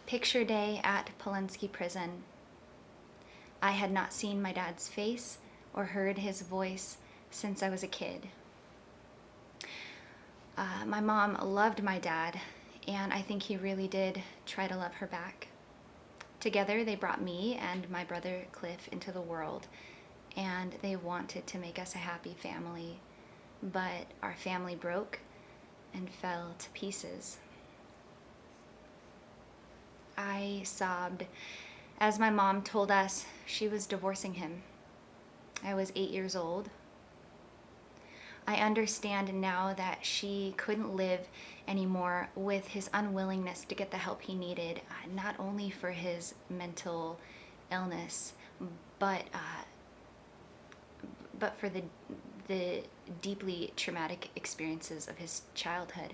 Picture day at Polunsky prison. I had not seen my dad's face or heard his voice since I was a kid. My mom loved my dad, and I think he really did try to love her back. Together, they brought me and my brother Cliff into the world, and they wanted to make us a happy family, but our family broke and fell to pieces. I sobbed as my mom told us she was divorcing him. I was 8 years old. I understand now that she couldn't live anymore with his unwillingness to get the help he needed, not only for his mental illness, but for the deeply traumatic experiences of his childhood.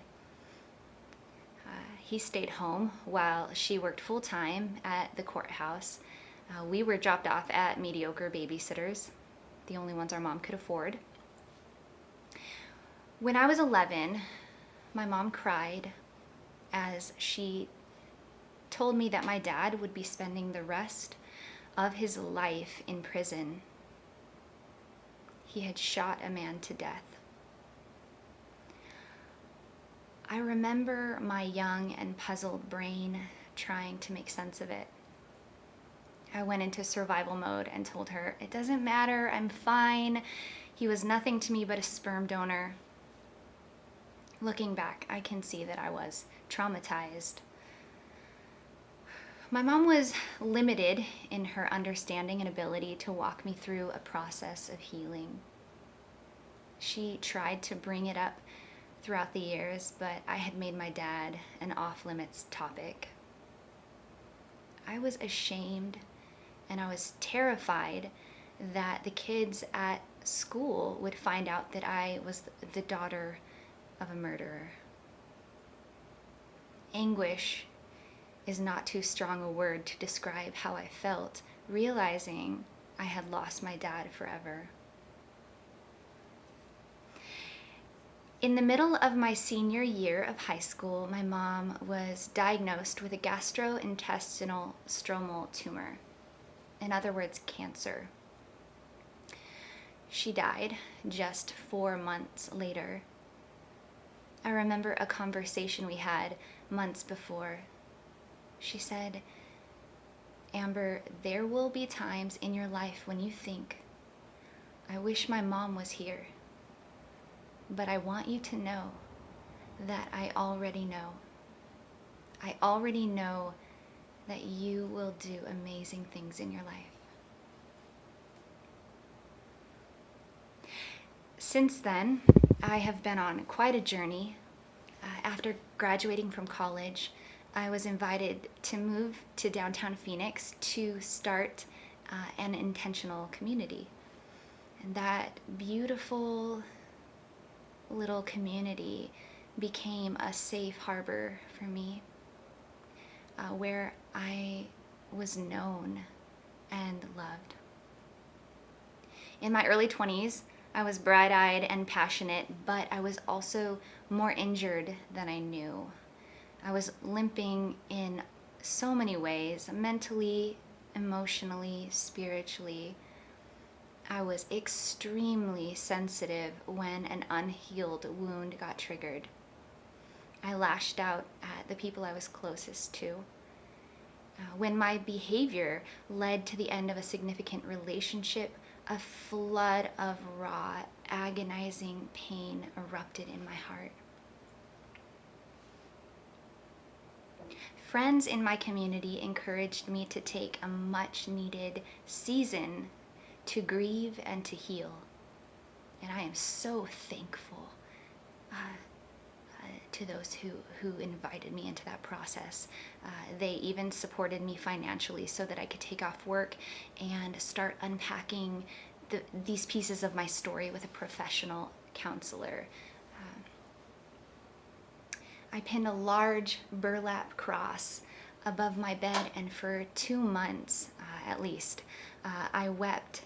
He stayed home while she worked full-time at the courthouse. We were dropped off at mediocre babysitters, the only ones our mom could afford. When I was 11, my mom cried as she told me that my dad would be spending the rest of his life in prison. He had shot a man to death. I remember my young and puzzled brain trying to make sense of it. I went into survival mode and told her, "It doesn't matter, I'm fine. He was nothing to me but a sperm donor." Looking back, I can see that I was traumatized. My mom was limited in her understanding and ability to walk me through a process of healing. She tried to bring it up throughout the years, but I had made my dad an off-limits topic. I was ashamed and I was terrified that the kids at school would find out that I was the daughter of a murderer. Anguish is not too strong a word to describe how I felt, realizing I had lost my dad forever. In the middle of my senior year of high school, my mom was diagnosed with a gastrointestinal stromal tumor. In other words, cancer. She died just 4 months later. I remember a conversation we had months before. She said, "Amber, there will be times in your life when you think, I wish my mom was here. But I want you to know that I already know. I already know that you will do amazing things in your life." Since then, I have been on quite a journey. After graduating from college, I was invited to move to downtown Phoenix to start an intentional community. And that beautiful little community became a safe harbor for me, where I was known and loved. In my early 20s, I was bright-eyed and passionate, but I was also more injured than I knew. I was limping in so many ways, mentally, emotionally, spiritually. I was extremely sensitive when an unhealed wound got triggered. I lashed out at the people I was closest to. When my behavior led to the end of a significant relationship, a flood of raw, agonizing pain erupted in my heart. Friends in my community encouraged me to take a much-needed season to grieve and to heal. And I am so thankful to those who invited me into that process. They even supported me financially so that I could take off work and start unpacking these pieces of my story with a professional counselor. I pinned a large burlap cross above my bed, and for 2 months at least, I wept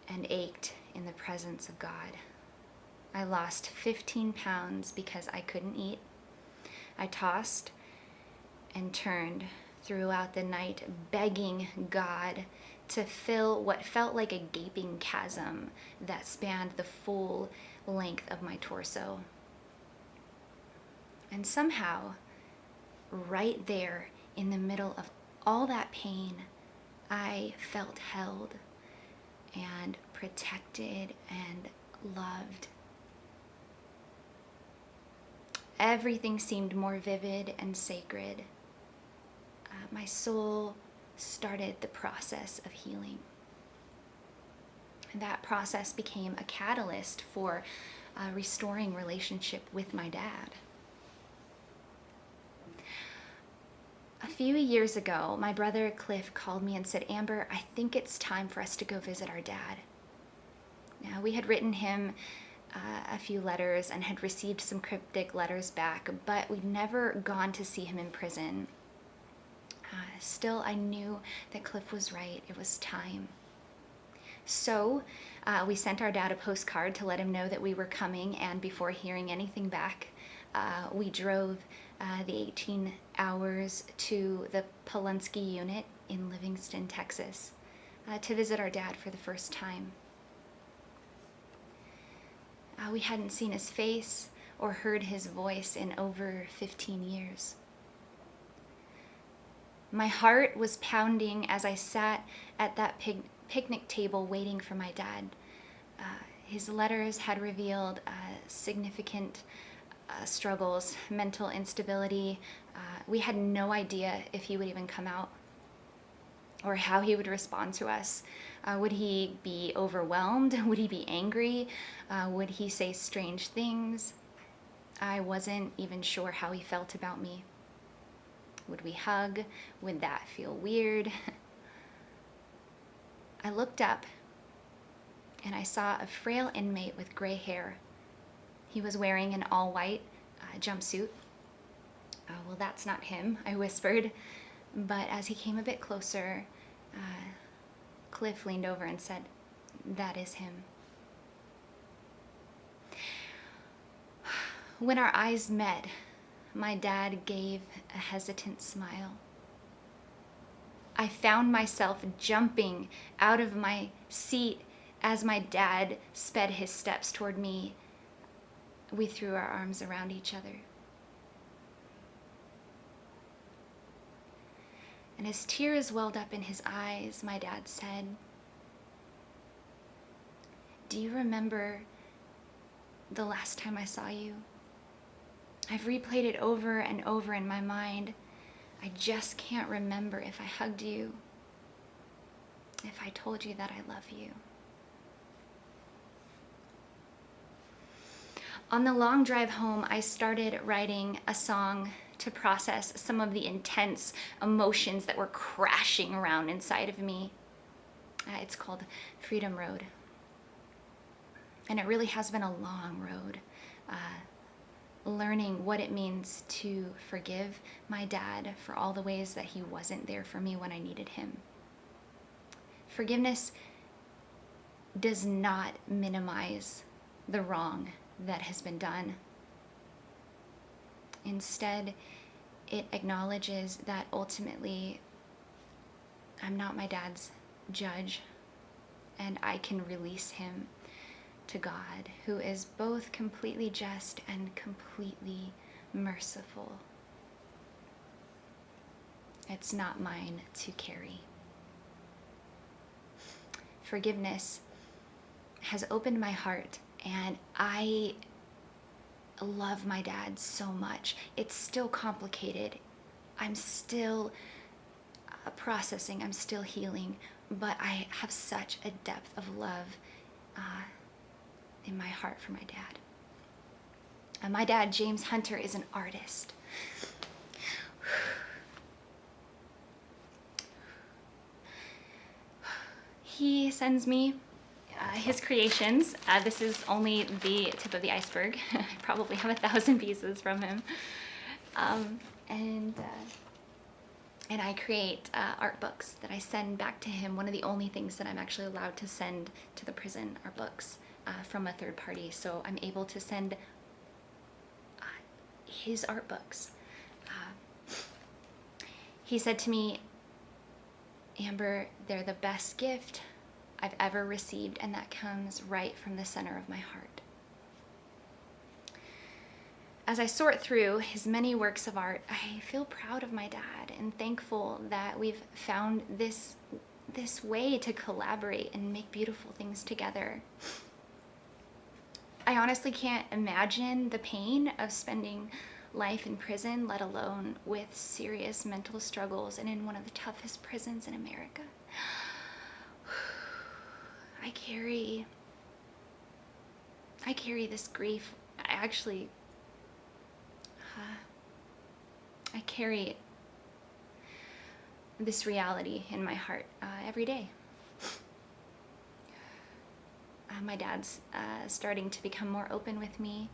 and ached in the presence of God. I lost 15 pounds because I couldn't eat. I tossed and turned throughout the night, begging God to fill what felt like a gaping chasm that spanned the full length of my torso. And somehow, right there in the middle of all that pain, I felt held and protected and loved. Everything seemed more vivid and sacred. My soul started the process of healing. And that process became a catalyst for restoring relationship with my dad. A few years ago, my brother Cliff called me and said, "Amber, I think it's time for us to go visit our dad." Now, we had written him a few letters and had received some cryptic letters back, but we'd never gone to see him in prison. Still, I knew that Cliff was right. It was time. So we sent our dad a postcard to let him know that we were coming, and before hearing anything back, we drove the 18 hours to the Polunsky unit in Livingston, Texas, to visit our dad for the first time. We hadn't seen his face or heard his voice in over 15 years. My heart was pounding as I sat at that picnic table waiting for my dad. His letters had revealed significant struggles, mental instability. We had no idea if he would even come out or how he would respond to us. Would he be overwhelmed? Would he be angry? Would he say strange things? I wasn't even sure how he felt about me. Would we hug? Would that feel weird? I looked up and I saw a frail inmate with gray hair. He was wearing an all-white jumpsuit. "Well, that's not him," I whispered. But as he came a bit closer, Cliff leaned over and said, "That is him." When our eyes met, my dad gave a hesitant smile. I found myself jumping out of my seat as my dad sped his steps toward me. We threw our arms around each other. And as tears welled up in his eyes, my dad said, "Do you remember the last time I saw you? I've replayed it over and over in my mind. I just can't remember if I hugged you, if I told you that I love you." On the long drive home, I started writing a song to process some of the intense emotions that were crashing around inside of me. It's called Freedom Road. And it really has been a long road, learning what it means to forgive my dad for all the ways that he wasn't there for me when I needed him. Forgiveness does not minimize the wrong that has been done. Instead, it acknowledges that ultimately I'm not my dad's judge, and I can release him to God, who is both completely just and completely merciful. It's not mine to carry. Forgiveness has opened my heart, and I love my dad so much. It's still complicated. I'm still processing, I'm still healing, but I have such a depth of love in my heart for my dad. And my dad, James Hunter, is an artist. He sends me his creations. This is only the tip of the iceberg. I probably have 1,000 pieces from him. And I create art books that I send back to him. One of the only things that I'm actually allowed to send to the prison are books from a third party. So I'm able to send his art books. He said to me, Amber, they're the best gift I've ever received, and that comes right from the center of my heart. As I sort through his many works of art, I feel proud of my dad and thankful that we've found this way to collaborate and make beautiful things together. I honestly can't imagine the pain of spending life in prison, let alone with serious mental struggles and in one of the toughest prisons in America. I carry this grief. I carry this reality in my heart every day. My dad's starting to become more open with me,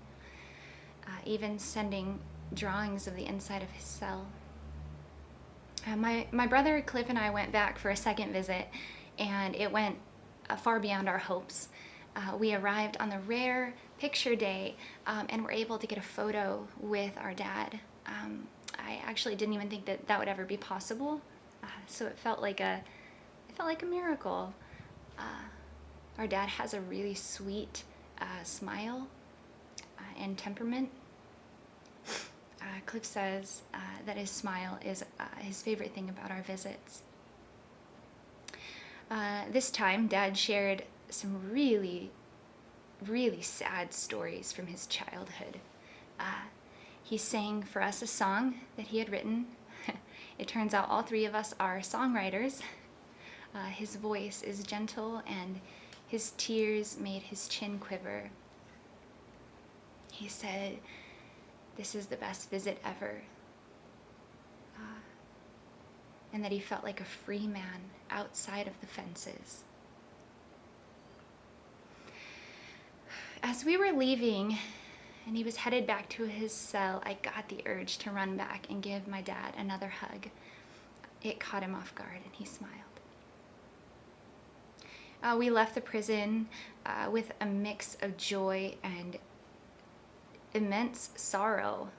even sending drawings of the inside of his cell. My brother Cliff and I went back for a second visit, and it went far beyond our hopes. We arrived on the rare picture day and were able to get a photo with our dad. I actually didn't even think that would ever be possible, so it felt like a miracle. Our dad has a really sweet smile and temperament. Cliff says that his smile is his favorite thing about our visits. This time, Dad shared some really, really sad stories from his childhood. He sang for us a song that he had written. It turns out all three of us are songwriters. His voice is gentle and his tears made his chin quiver. He said, "This is the best visit ever." And that he felt like a free man outside of the fences. As we were leaving and he was headed back to his cell, I got the urge to run back and give my dad another hug. It caught him off guard and he smiled. We left the prison with a mix of joy and immense sorrow.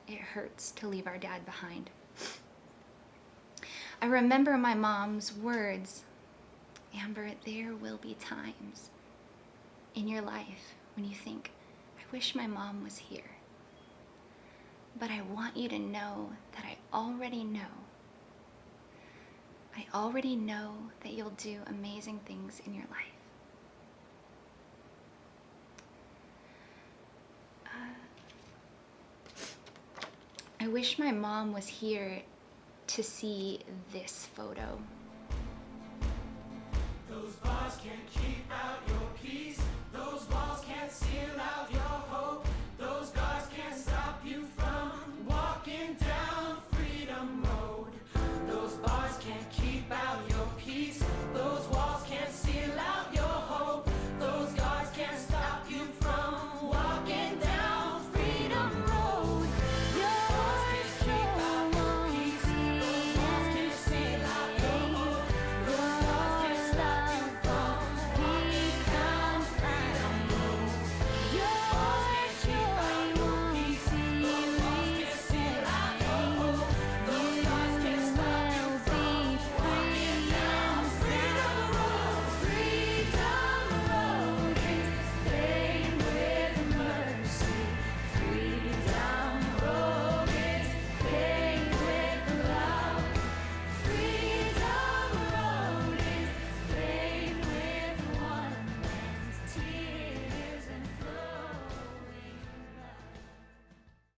It hurts to leave our dad behind. I remember my mom's words, "Amber, there will be times in your life when you think, I wish my mom was here. But I want you to know that I already know. I already know that you'll do amazing things in your life." I wish my mom was here to see this photo. Those bars can't keep out your peace. Those walls can't seal out your